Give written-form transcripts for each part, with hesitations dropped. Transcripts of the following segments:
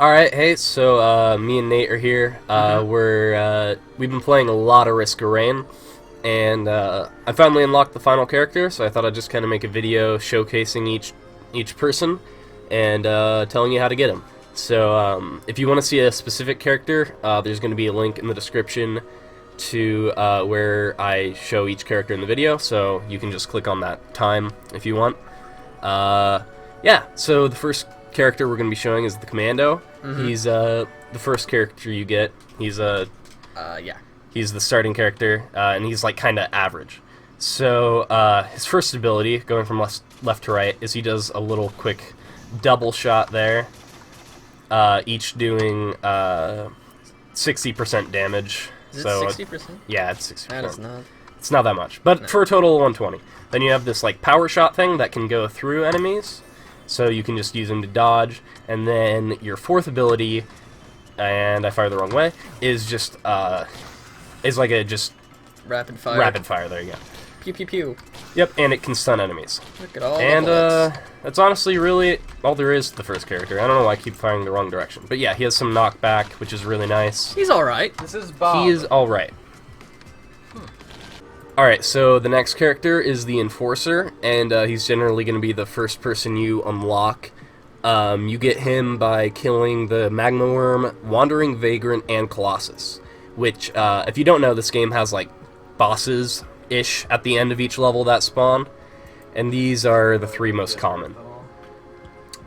Alright, hey, so me and Nate are here. We've been playing a lot of Risk of Rain, and I finally unlocked the final character, so I thought I'd just kind of make a video showcasing each person and telling you how to get him. So if you want to see a specific character, there's going to be a link in the description to where I show each character in the video, so you can just click on that time if you want. Yeah, so the first character we're going to be showing is the Commando. He's the first character you get. He's he's the starting character, and he's like kind of average. So his first ability, going from left to right, is he does a little quick double shot there, each doing 60% damage. Is it 60%? Yeah, it's 60%. That is not. It's not that much, but for a total of 120. Then you have this like power shot thing that can go through enemies, so you can just use them to dodge. And then your fourth ability, and I fired the wrong way, is just is like a just Rapid fire. rapid fire. There you go. Pew pew pew. Yep, and it can stun enemies. Look at all And the bullets. that's honestly really all there is to the first character. I don't know why I keep firing the wrong direction, but yeah, he has some knockback, which is really nice. He's alright. This is Bob. He is alright. Alright, so the next character is the Enforcer, and he's generally going to be the first person you unlock. You get him by killing the Magma Worm, Wandering Vagrant, and Colossus, which, if you don't know, this game has, like, bosses-ish at the end of each level that spawn, and these are the three most common.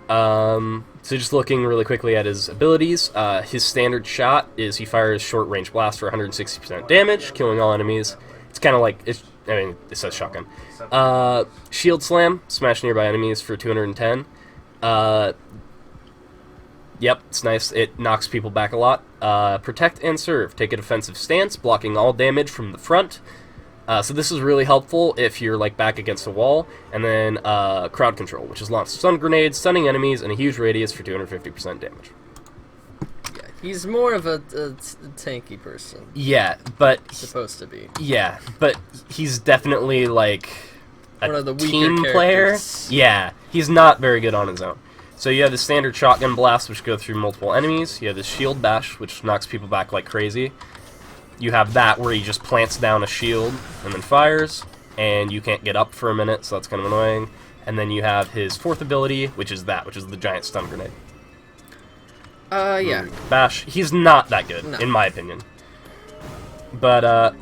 So just looking really quickly at his abilities, his standard shot is he fires short-range blast for 160% damage, killing all enemies. It's kind of like, it says shotgun. Shield Slam, smash nearby enemies for 210. Yep, it's nice. It knocks people back a lot. Protect and Serve, take a defensive stance, blocking all damage from the front. So this is really helpful if you're like back against a wall. And then Crowd Control, which is launch stun grenades, stunning enemies in a huge radius for 250% damage. Yeah, he's more of a tanky person. Yeah, but Supposed to be. yeah, but he's definitely like One a of the weaker team player. characters. Yeah, he's not very good on his own. So you have the standard shotgun blast, which go through multiple enemies. You have the shield bash, which knocks people back like crazy. You have that where he just plants down a shield and then fires, and you can't get up for a minute, so that's kind of annoying. And then you have his fourth ability, which is the giant stun grenade. Yeah. Bash, he's not that good, No. in my opinion. But,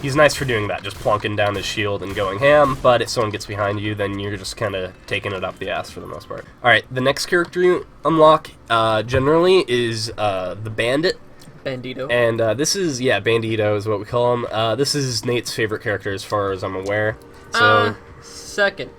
he's nice for doing that, just plonking down his shield and going ham, but if someone gets behind you, then you're just kind of taking it up the ass for the most part. Alright, the next character you unlock, generally, is, the Bandit. Bandito. And, this is, yeah, Bandito is what we call him. This is Nate's favorite character as far as I'm aware. So, Second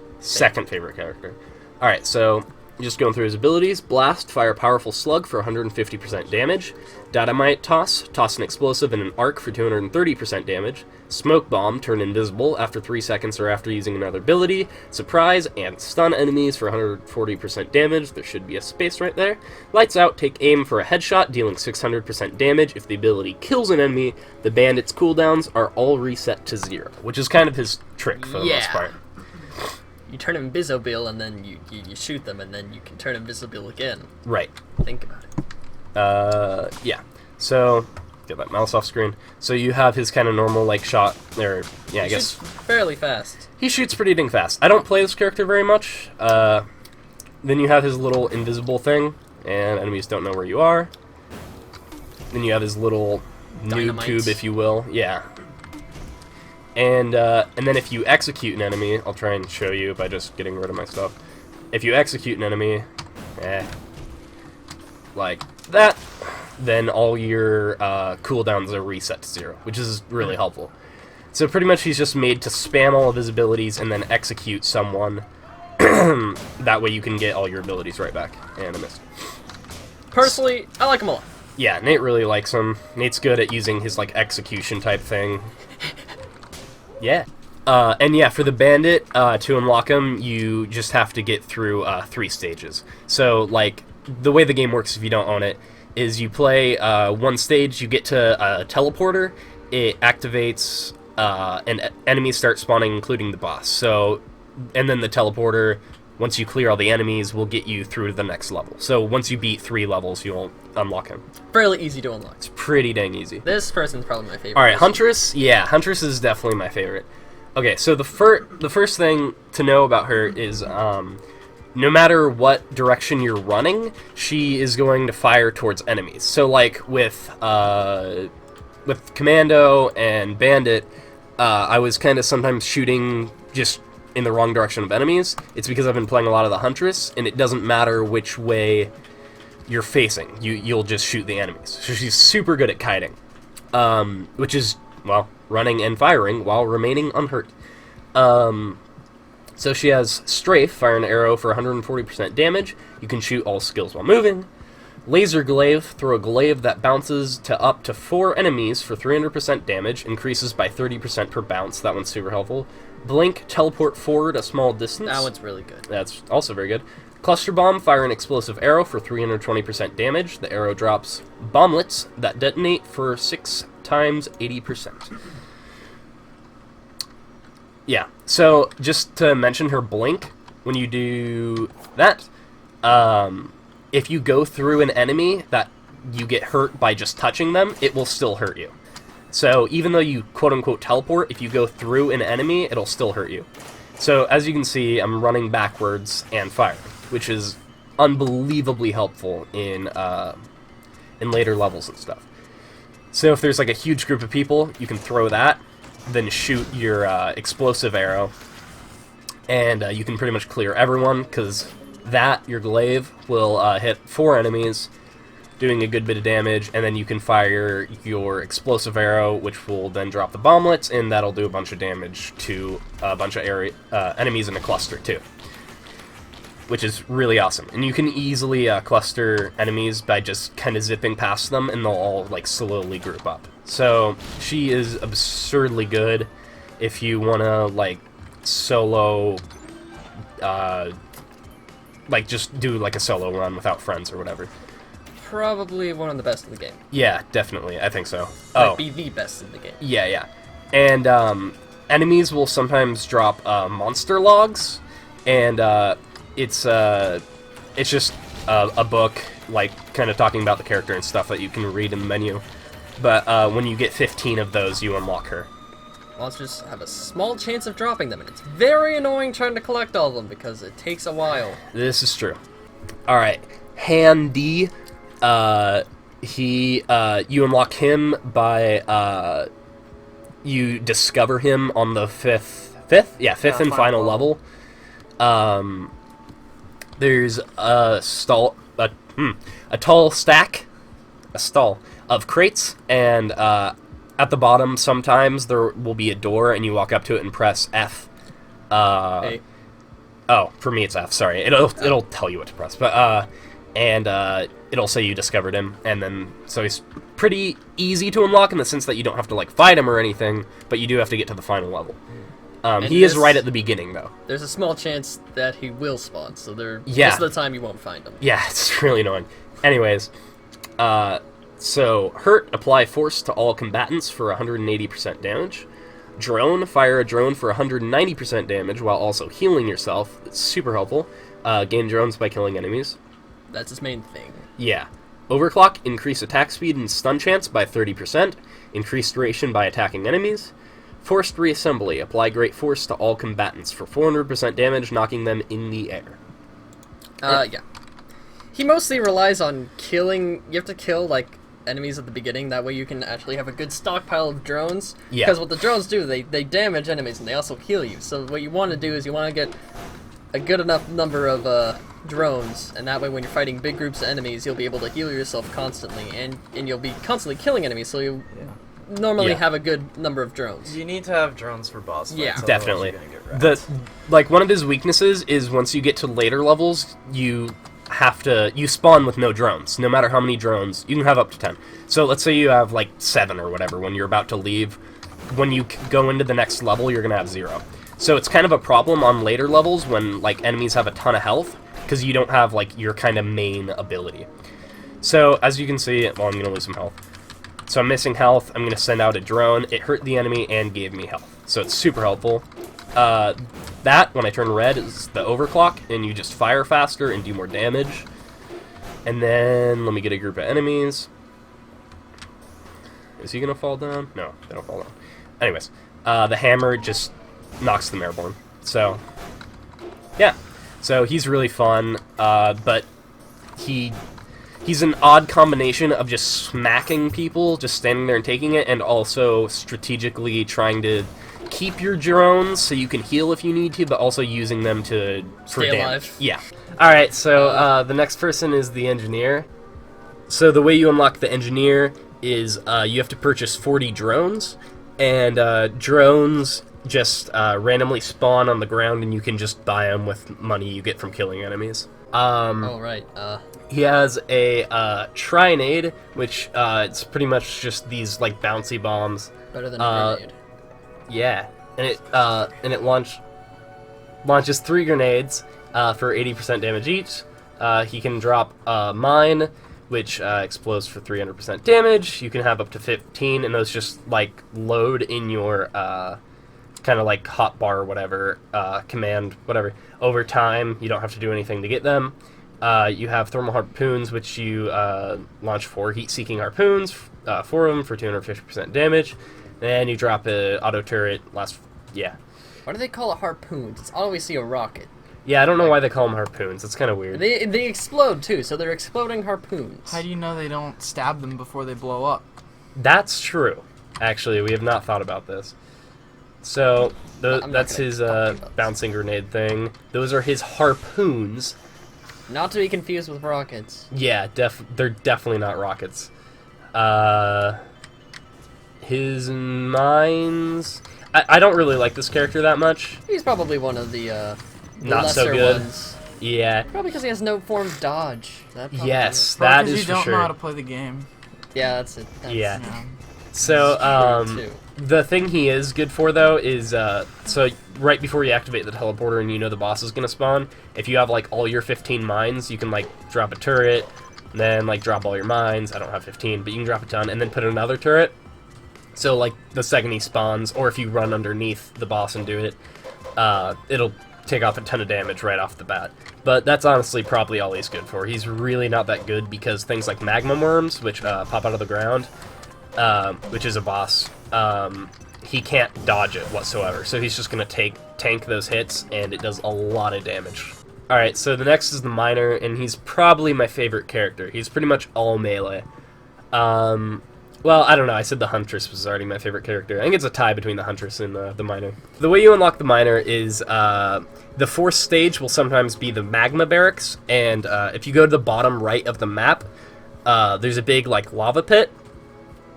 favorite character. Alright, so just going through his abilities. Blast, fire a powerful slug for 150% damage. Dynamite toss, toss an explosive in an arc for 230% damage. Smoke bomb, turn invisible after 3 seconds or after using another ability. Surprise, and stun enemies for 140% damage. There should be a space right there. Lights out, take aim for a headshot, dealing 600% damage. If the ability kills an enemy, the bandit's cooldowns are all reset to 0, which is kind of his trick for the most part. You turn invisible and then you shoot them and then you can turn invisible again. Right. Think about it. Yeah. So, get that mouse off screen. So you have his kind of normal, like, shot, or, yeah, I guess. Shoots fairly fast. He shoots pretty dang fast. I don't play this character very much. Then you have his little invisible thing, and enemies don't know where you are. Then you have his little noob Dynamite. tube, if you will. Yeah. And then if you execute an enemy, I'll try and show you by just getting rid of my stuff. If you execute an enemy, like that, then all your cooldowns are reset to 0, which is really helpful. So pretty much he's just made to spam all of his abilities and then execute someone. That way you can get all your abilities right back. And I missed. Personally, I like him a lot. Yeah, Nate really likes him. Nate's good at using his, like, execution type thing. Yeah. And yeah, for the Bandit, to unlock him, you just have to get through 3 stages. So, like, the way the game works if you don't own it is you play one stage, you get to a teleporter, it activates, and enemies start spawning, including the boss. So, and then the teleporter once you clear all the enemies, will get you through to the next level. So once you beat 3 levels, you'll unlock him. Fairly easy to unlock. It's pretty dang easy. This person's probably my favorite. All right, Huntress. Yeah, Huntress is definitely my favorite. Okay, so the first thing to know about her is no matter what direction you're running, she is going to fire towards enemies. So like with Commando and Bandit, I was kind of sometimes shooting just in the wrong direction of enemies. It's because I've been playing a lot of the Huntress, and it doesn't matter which way you're facing. You'll just shoot the enemies. So she's super good at kiting, which is, well, running and firing while remaining unhurt. So she has Strafe, fire an arrow for 140% damage. You can shoot all skills while moving. Laser Glaive, throw a glaive that bounces to up to 4 enemies for 300% damage, increases by 30% per bounce. That one's super helpful. Blink, teleport forward a small distance. That one's really good. That's also very good. Cluster Bomb, fire an explosive arrow for 320% damage. The arrow drops bomblets that detonate for 6 times 80%. Yeah, so just to mention her blink, when you do that, if you go through an enemy that you get hurt by just touching them, it will still hurt you. So even though you quote-unquote teleport, if you go through an enemy, it'll still hurt you. So as you can see, I'm running backwards and firing, which is unbelievably helpful in later levels and stuff. So if there's like a huge group of people, you can throw that, then shoot your explosive arrow, and you can pretty much clear everyone, because that, your glaive, will hit 4 enemies, doing a good bit of damage, and then you can fire your explosive arrow, which will then drop the bomblets, and that'll do a bunch of damage to a bunch of enemies in a cluster, too. Which is really awesome. And you can easily cluster enemies by just kind of zipping past them, and they'll all like slowly group up. So she is absurdly good if you want to like solo, like just do like a solo run without friends or whatever. Probably one of the best in the game. Yeah, definitely. I think so. Might be the best in the game. Yeah, yeah. And enemies will sometimes drop monster logs, and it's just a book, like, kind of talking about the character and stuff that you can read in the menu. But when you get 15 of those, you unlock her. Monsters have a small chance of dropping them, and it's very annoying trying to collect all of them, because it takes a while. This is true. Alright, Handy, you unlock him by, you discover him on the fifth and final level. There's a stall of crates, and at the bottom sometimes there will be a door, and you walk up to it and press F. A. Oh, for me it's F. Sorry, it'll tell you what to press, but it'll say you discovered him, and then so he's pretty easy to unlock in the sense that you don't have to like fight him or anything, but you do have to get to the final level. He is right at the beginning, though. There's a small chance that he will spawn, so most of the time you won't find him. Yeah, it's really annoying. Anyways, so Hurt, apply force to all combatants for 180% damage. Drone, fire a drone for 190% damage while also healing yourself. It's super helpful. Gain drones by killing enemies. That's his main thing. Yeah. Overclock, increase attack speed and stun chance by 30%. Increase duration by attacking enemies. Forced Reassembly. Apply Great Force to all combatants for 400% damage, knocking them in the air. Yeah. He mostly relies on killing... You have to kill, like, enemies at the beginning. That way you can actually have a good stockpile of drones. Yeah. Because what the drones do, they damage enemies, and they also heal you. So what you want to do is you want to get a good enough number of drones, and that way when you're fighting big groups of enemies, you'll be able to heal yourself constantly, and you'll be constantly killing enemies, so you... normally have a good number of drones. You need to have drones for boss fights. Yeah, definitely. One of his weaknesses is once you get to later levels, you spawn with no drones. No matter how many drones, you can have up to 10. So let's say you have like 7 or whatever when you're about to leave. When you go into the next level, you're gonna have 0. So it's kind of a problem on later levels when like enemies have a ton of health because you don't have like your kind of main ability. So as you can see, well, I'm gonna lose some health. So I'm missing health, I'm going to send out a drone. It hurt the enemy and gave me health. So it's super helpful. That, when I turn red, is the overclock, and you just fire faster and do more damage. And then, let me get a group of enemies. Is he going to fall down? No, they don't fall down. Anyways, the hammer just knocks them airborne. So, yeah. So he's really fun, but he's an odd combination of just smacking people, just standing there and taking it, and also strategically trying to keep your drones so you can heal if you need to, but also using them for Stay damage. alive. Yeah. Alright, so the next person is the engineer. So the way you unlock the engineer is you have to purchase 40 drones, and drones just randomly spawn on the ground, and you can just buy them with money you get from killing enemies. Oh, right. He has a trinade, which it's pretty much just these like bouncy bombs. Better than a grenade. Yeah, and it launches 3 grenades for 80% damage each. He can drop mine, which explodes for 300% damage. You can have up to 15, and those just like load in your kind of like hotbar or whatever, command, whatever. Over time, you don't have to do anything to get them. You have thermal harpoons, which you launch 4 heat-seeking harpoons, 4 of them for 250% damage. Then you drop an auto turret. Yeah. Why do they call it harpoons? It's always see a rocket. Yeah, I don't know why they call them harpoons. It's kind of weird. They explode too, so they're exploding harpoons. How do you know they don't stab them before they blow up? That's true. Actually, we have not thought about this. So that's his bouncing grenade thing. Those are his harpoons. Not to be confused with rockets. Yeah, they're definitely not rockets. His mines... I don't really like this character that much. He's probably one of the Not lesser so good. ones. Yeah. Probably because he has no form of dodge. Yes, Probably that 'cause is you for don't sure. know how to play the game. Yeah, that's it. Yeah. Yeah. So, true, too. the thing he is good for, though, is, so right before you activate the teleporter and you know the boss is going to spawn, if you have, like, all your 15 mines, you can, like, drop a turret, and then, like, drop all your mines. I don't have 15, but you can drop a ton, and then put another turret. So, like, the second he spawns, or if you run underneath the boss and do it, it'll take off a ton of damage right off the bat. But that's honestly probably all he's good for. He's really not that good because things like magma worms, which pop out of the ground, which is a boss, he can't dodge it whatsoever. So he's just going to tank those hits, and it does a lot of damage. Alright, so the next is the miner, and he's probably my favorite character. He's pretty much all melee. Well, I don't know. I said the Huntress was already my favorite character. I think it's a tie between the Huntress and the Miner. The way you unlock the Miner is the fourth stage will sometimes be the Magma Barracks, and if you go to the bottom right of the map, there's a big like lava pit,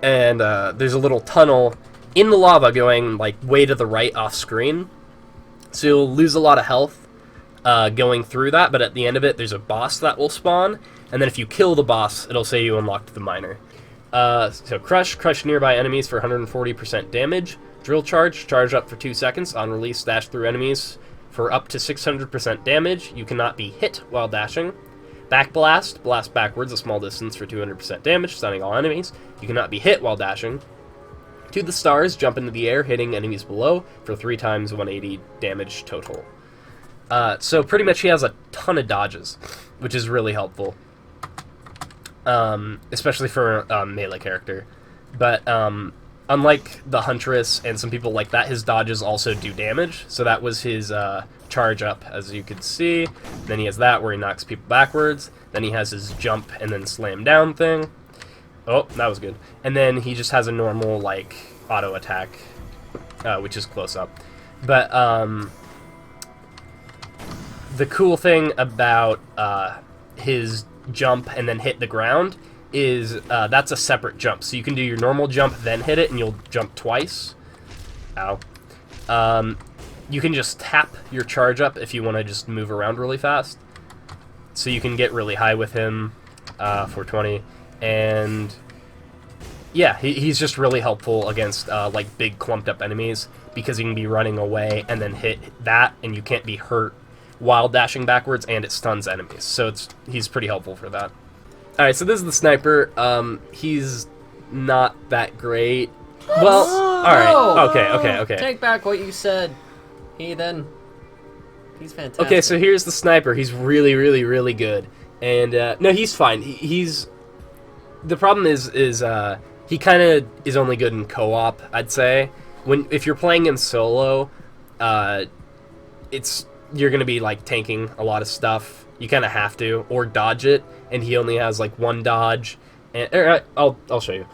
and there's a little tunnel in the lava going like way to the right off screen. So you'll lose a lot of health going through that, but at the end of it, there's a boss that will spawn, and then if you kill the boss, it'll say you unlocked the Miner. So crush nearby enemies for 140% damage. Drill charge up for 2 seconds. On release, dash through enemies for up to 600% damage. You cannot be hit while dashing. Back blast backwards a small distance for 200% damage, stunning all enemies. You cannot be hit while dashing. To the stars, jump into the air, hitting enemies below for 3 times 180 damage total. So pretty much he has a ton of dodges, which is really helpful. Especially for a melee character. But unlike the Huntress and some people like that, his dodges also do damage. So that was his charge up, as you could see. Then he has that where he knocks people backwards. Then he has his jump and then slam down thing. Oh, that was good. And then he just has a normal like auto attack, which is close up. But the cool thing about his jump and then hit the ground is that's a separate jump. So you can do your normal jump, then hit it, and you'll jump twice. Ow. You can just tap your charge up if you want to just move around really fast. So you can get really high with him, 420. And yeah, he's just really helpful against like big clumped up enemies because he can be running away and then hit that, and you can't be hurt while dashing backwards, and it stuns enemies. So he's pretty helpful for that. Alright, so this is the sniper. He's not that great. Well, alright. Okay. Take back what you said, heathen. He's fantastic. Okay, so here's the sniper. He's really, really, really good. And, no, he's fine. He's... The problem is he kind of is only good in co-op, I'd say. If you're playing in solo, you're going to be, like, tanking a lot of stuff. You kind of have to, or dodge it, and he only has, like, one dodge. And I'll show you.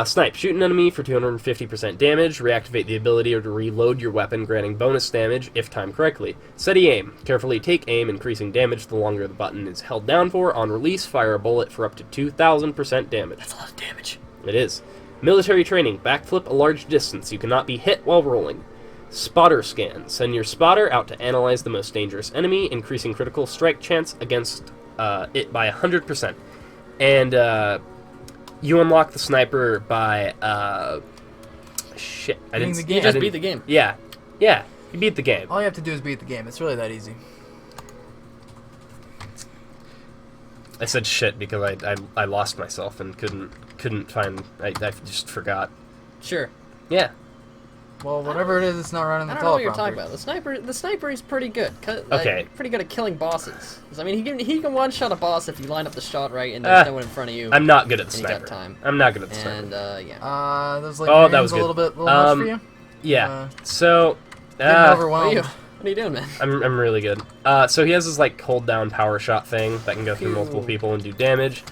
Snipe. Shoot an enemy for 250% damage. Reactivate the ability to reload your weapon, granting bonus damage if timed correctly. Steady aim. Carefully take aim, increasing damage the longer the button is held down for. On release, fire a bullet for up to 2,000% damage. That's a lot of damage. It is. Military training. Backflip a large distance. You cannot be hit while rolling. Spotter scan. Send your spotter out to analyze the most dangerous enemy, increasing critical strike chance against it by 100%. And, you unlock the sniper by, shit. You just beat the game. Yeah. Yeah. You beat the game. All you have to do is beat the game. It's really that easy. I said shit because I lost myself and couldn't find... I just forgot. Sure. Yeah. Well, whatever it is, it's not running the teleprompter. I don't know what you're talking about. The sniper is pretty good. Okay. Pretty good at killing bosses. 'Cause, I mean, he can one-shot a boss if you line up the shot right and there's no one in front of you. I'm not good at the and you sniper. got time. I'm not good at the sniper. And, yeah. Those, like, Oh, that was a good. little much for you? Yeah. So... Getting What overwhelmed. are you doing, man? I'm really good. So he has this like hold down power shot thing that can go through multiple people and do damage.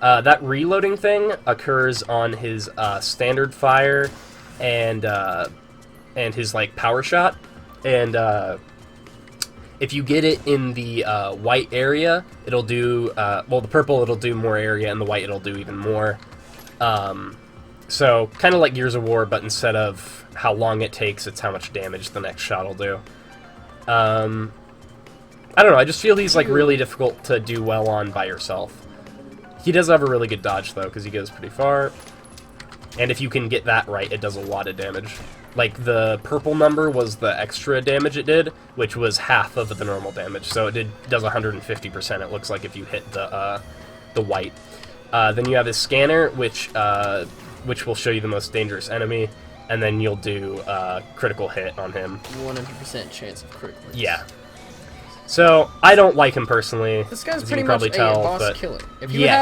That reloading thing occurs on his standard fire and his like power shot. And if you get it in the white area, it'll do well. The purple it'll do more area, and the white it'll do even more. So kind of like Gears of War, but instead of how long it takes, it's how much damage the next shot will do. I don't know, I just feel he's like really difficult to do well on by yourself. He does have a really good dodge though, because he goes pretty far. And if you can get that right, it does a lot of damage. Like the purple number was the extra damage it did, which was half of the normal damage. So it does 150%, it looks like, if you hit the white. Then you have his scanner, which will show you the most dangerous enemy. And then you'll do critical hit on him. 100% chance of critical hits. Yeah. So I don't like him personally. This guy's as pretty you can probably much tell, a boss but killer.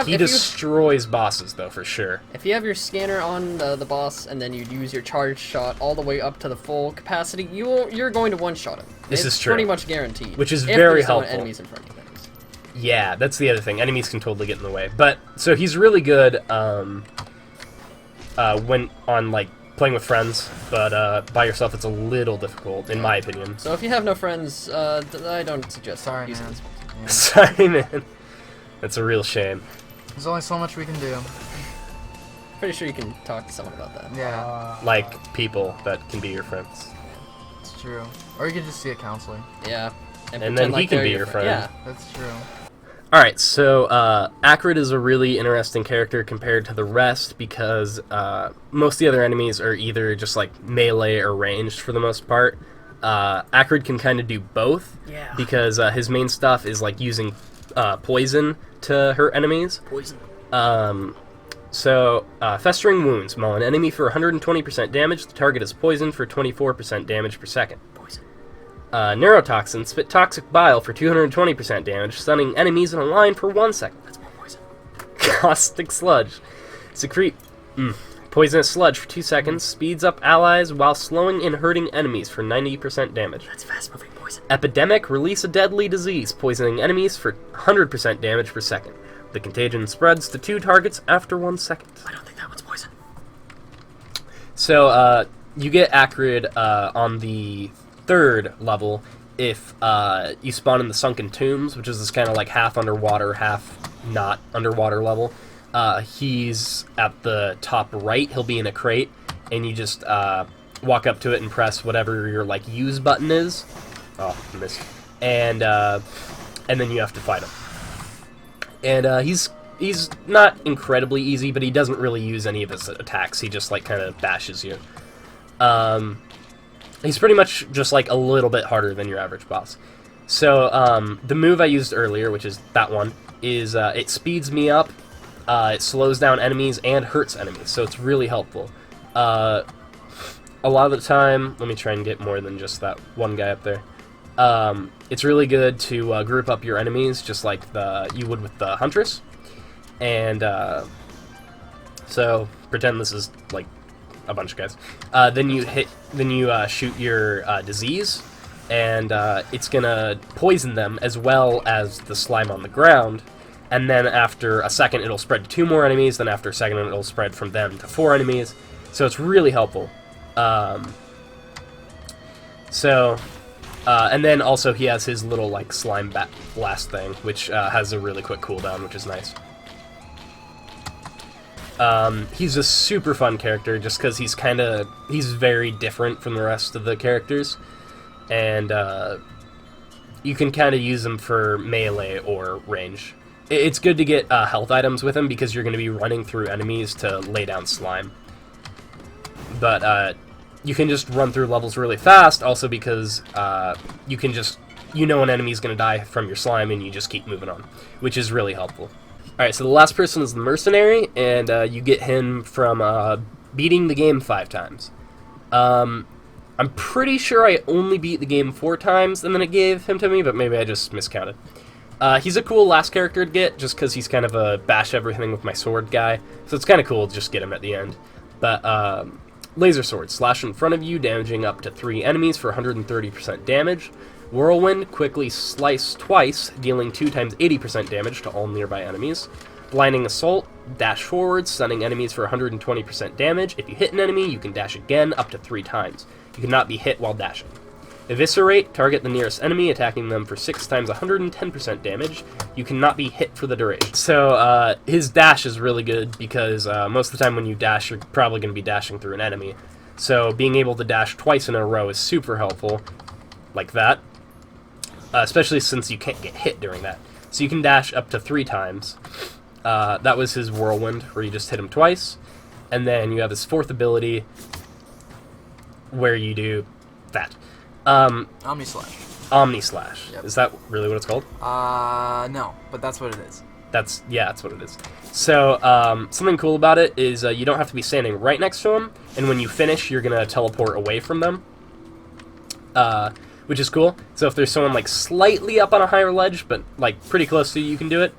he destroys bosses though for sure. If you have your scanner on the boss and then you use your charge shot all the way up to the full capacity, you're going to one-shot him. This it's is true. Pretty much guaranteed. Which is if very there's no helpful. enemies in front of you. Yeah, that's the other thing. Enemies can totally get in the way. But so he's really good when on like playing with friends, but by yourself it's a little difficult, in my opinion. So if you have no friends, I don't suggest using man. this. Yeah. Sorry, man. That's a real shame. There's only so much we can do. Pretty sure you can talk to someone about that. Yeah, Like people that can be your friends. it's true. Or you could just see a counselor. Yeah. And pretend then he like can they're be your friend. Yeah. That's true. Alright, so Acrid is a really interesting character compared to the rest because most of the other enemies are either just like melee or ranged for the most part. Acrid can kind of do both because his main stuff is like using poison to hurt enemies. Poison. Festering Wounds. Maul an enemy for 120% damage. The target is poisoned for 24% damage per second. Poison. Neurotoxin. Spit toxic bile for 220% damage, stunning enemies in a line for 1 second. That's more poison. Caustic Sludge. Secrete poisonous sludge for 2 seconds. Speeds up allies while slowing and hurting enemies for 90% damage. That's fast-moving poison. Epidemic. Release a deadly disease, poisoning enemies for 100% damage per second. The contagion spreads to 2 targets after 1 second. I don't think that one's poison. So, you get Acrid on the 3rd level if you spawn in the Sunken Tombs, which is this kind of like half underwater, half not underwater level. He's at the top right. He'll be in a crate, and you just walk up to it and press whatever your like use button is. Oh, I missed. And then you have to fight him. And he's not incredibly easy, but he doesn't really use any of his attacks. He just like kind of bashes you. He's pretty much just like a little bit harder than your average boss. So the move I used earlier, which is that one, is it speeds me up, it slows down enemies, and hurts enemies, so it's really helpful. A lot of the time, let me try and get more than just that one guy up there. It's really good to group up your enemies just like you would with the Huntress. And so pretend this is like a bunch of guys. Then you shoot your disease, and it's gonna poison them as well as the slime on the ground. And then after a second, it'll spread to 2 more enemies. Then after a second, it'll spread from them to 4 enemies. So it's really helpful. And then also he has his little like slime blast thing, which has a really quick cooldown, which is nice. He's a super fun character just because he's very different from the rest of the characters, and you can kind of use him for melee or range. It's good to get health items with him because you're going to be running through enemies to lay down slime. But you can just run through levels really fast, also because you know an enemy's going to die from your slime and you just keep moving on, which is really helpful. Alright, so the last person is the Mercenary, and you get him from beating the game 5 times. I'm pretty sure I only beat the game 4 times and then it gave him to me, but maybe I just miscounted. He's a cool last character to get, just because he's kind of a bash everything with my sword guy, so it's kind of cool to just get him at the end. But, Laser Sword, slash in front of you, damaging up to 3 enemies for 130% damage. Whirlwind, quickly slice twice, dealing 2 times 80% damage to all nearby enemies. Blinding Assault, dash forward, stunning enemies for 120% damage. If you hit an enemy, you can dash again up to 3 times. You cannot be hit while dashing. Eviscerate, target the nearest enemy, attacking them for 6 times 110% damage. You cannot be hit for the duration. So, his dash is really good because most of the time when you dash, you're probably going to be dashing through an enemy. So, being able to dash twice in a row is super helpful, like that. Especially since you can't get hit during that. So you can dash up to 3 times. That was his Whirlwind, where you just hit him twice. And then you have his 4th ability, where you do that. Omni Slash. Omni Slash. Yep. Is that really what it's called? No, but that's what it is. That's what it is. So, something cool about it is you don't have to be standing right next to him, and when you finish, you're going to teleport away from them. Which is cool. So if there's someone like slightly up on a higher ledge, but like pretty close to you, you can do it.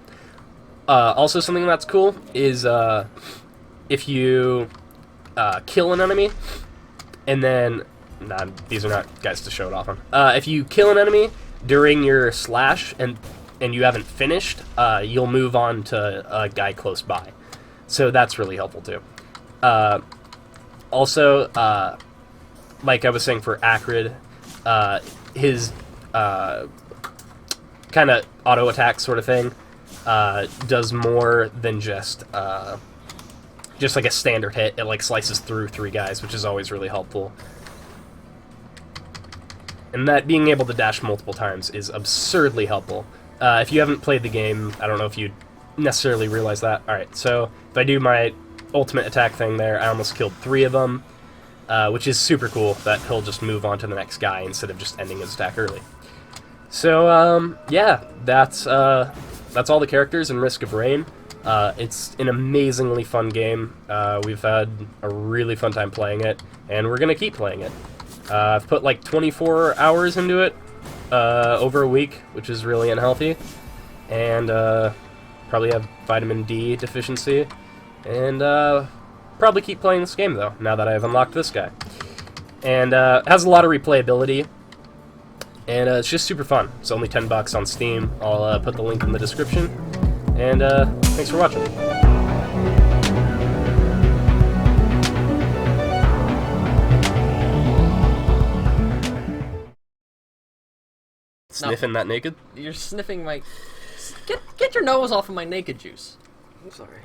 Also, something that's cool is if you kill an enemy, and then these are not guys to show it off on. If you kill an enemy during your slash and you haven't finished, you'll move on to a guy close by. So that's really helpful too. Also, like I was saying for Acrid, his kind of auto attack sort of thing does more than just like a standard hit. It like slices through 3 guys, which is always really helpful. And that being able to dash multiple times is absurdly helpful. If you haven't played the game, I don't know if you'd necessarily realize that. Alright, so if I do my ultimate attack thing there, I almost killed 3 of them. Which is super cool that he'll just move on to the next guy instead of just ending his attack early. So, yeah, that's all the characters in Risk of Rain. It's an amazingly fun game. We've had a really fun time playing it, and we're going to keep playing it. I've put like 24 hours into it over a week, which is really unhealthy, and probably have vitamin D deficiency, and probably keep playing this game though, now that I've unlocked this guy. And it has a lot of replayability, and it's just super fun. It's only $10 on Steam. I'll put the link in the description, and thanks for watching. Sniffing that naked? You're sniffing my... Get your nose off of my naked juice. I'm sorry.